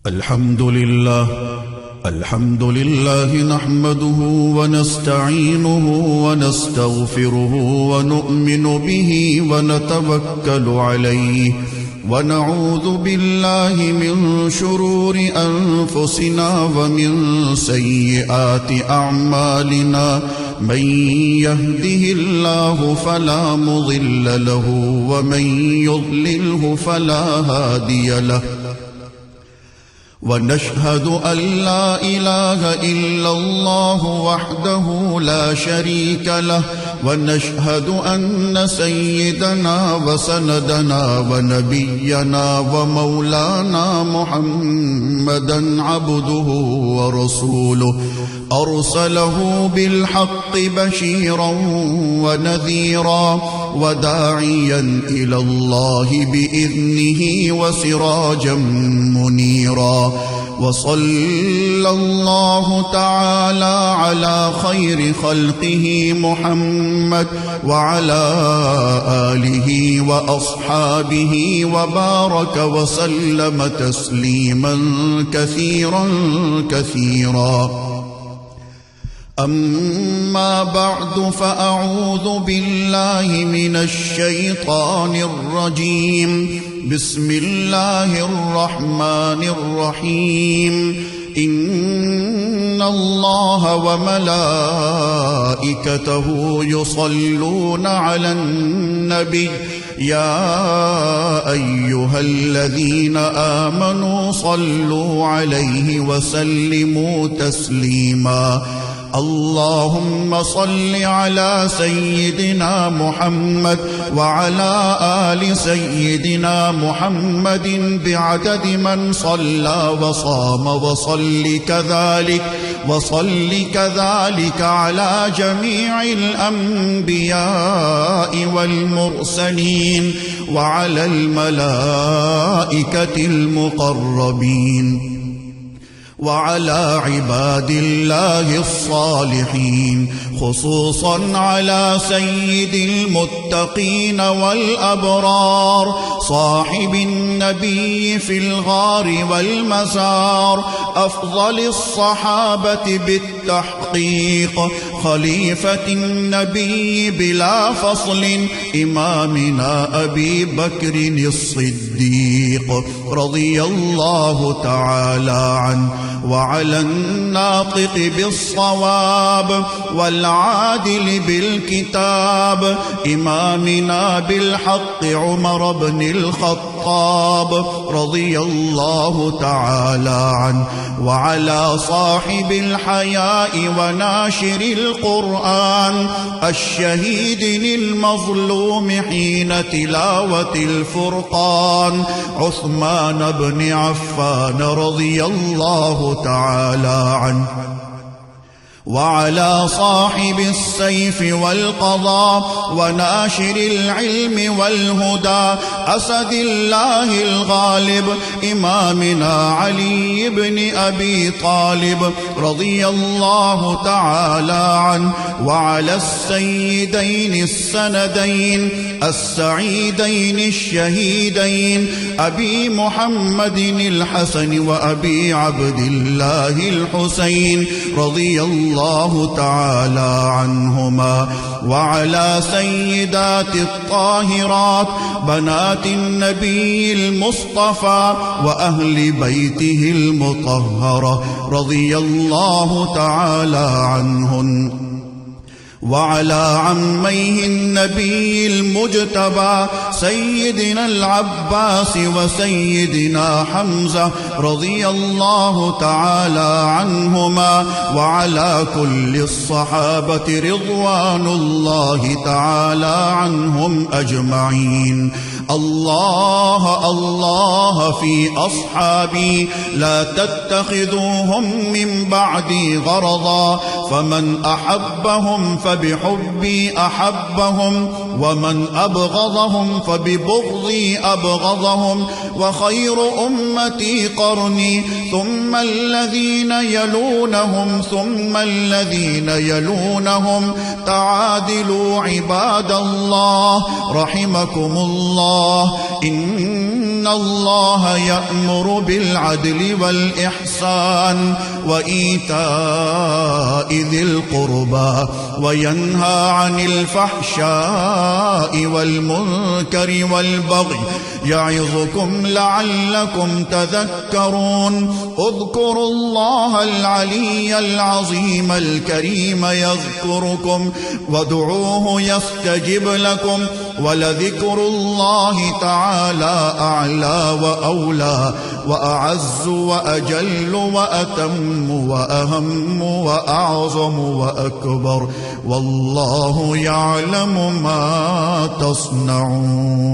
الحمد لله نحمده ونستعينه ونستغفره ونؤمن به ونتوكل عليه ونعوذ بالله من شرور أنفسنا ومن سيئات أعمالنا من يهده الله فلا مضل له ومن يضلله فلا هادي له ونشهد أن لا إله إلا الله وحده لا شريك له ونشهد أن سيدنا وسندنا ونبينا ومولانا محمدا عبده ورسوله أرسله بالحق بشيرا ونذيرا وداعيا إلى الله بإذنه وسراجا منيرا وصلى الله تعالى على خير خلقه محمد وعلى آله وأصحابه وبارك وسلم تسليما كثيرا كثيرا. أما بعد فأعوذ بالله من الشيطان الرجيم. بسم الله الرحمن الرحيم. إن الله وملائكته يصلون على النبي يا أيها الذين آمنوا صلوا عليه وسلموا تسليما. اللهم صل على سيدنا محمد وعلى آل سيدنا محمد بعدد من صلى وصام وصل كذلك على جميع الأنبياء والمرسلين وعلى الملائكة المقربين وعلى عباد الله الصالحين، خصوصا على سيد المتقين والأبرار صاحب النبي في الغار والمزار، أفضل الصحابة بالتحقيق، خليفة النبي بلا فصل، إمامنا أبي بكر الصديق رضي الله تعالى عنه، وعلى الناطق بالصواب والعادل بالكتاب إمامنا بالحق عمر بن الخطاب رضي الله تعالى عنه، وعلى صاحب الحياء وناشر القرآن الشهيد المظلوم حين تلاوة الفرقان عثمان بن عفان رضي الله تعالى عنه، وعلى صاحب السيف والقضاء وناشر العلم والهدى أسد الله الغالب إمامنا علي بن أبي طالب رضي الله تعالى عنه، وعلى السيدين السندين السعيدين الشهيدين أبي محمد الحسن وأبي عبد الله الحسين رضي الله تعالى عنهما، وعلى سيدات الطاهرات بنات النبي المصطفى وأهل بيته المطهرة رضي الله تعالى عنهن، وعلى عميه النبي المجتبى سيدنا العباس وسيدنا حمزة رضي الله تعالى عنهما، وعلى كل الصحابة رضوان الله تعالى عنهم أجمعين. الله الله في أصحابي لا تتخذوهم من بعدي غرضا، فمن أحبهم فبحبي أحبهم، ومن أبغضهم فببغضي أبغضهم، وخير أمتي قرني ثم الذين يلونهم ثم الذين يلونهم. تعادلوا عباد الله رحمكم الله. إن إن الله يأمر بالعدل والإحسان وإيتاء ذي القربى وينهى عن الفحشاء والمنكر والبغي يعظكم لعلكم تذكرون اذكروا الله العلي العظيم الكريم يذكركم وادعوه يستجب لكم ولذكر الله تعالى أعلى وأولى وأعز وأجل وأتم وأهم وأعظم وأكبر والله يعلم ما تصنعون.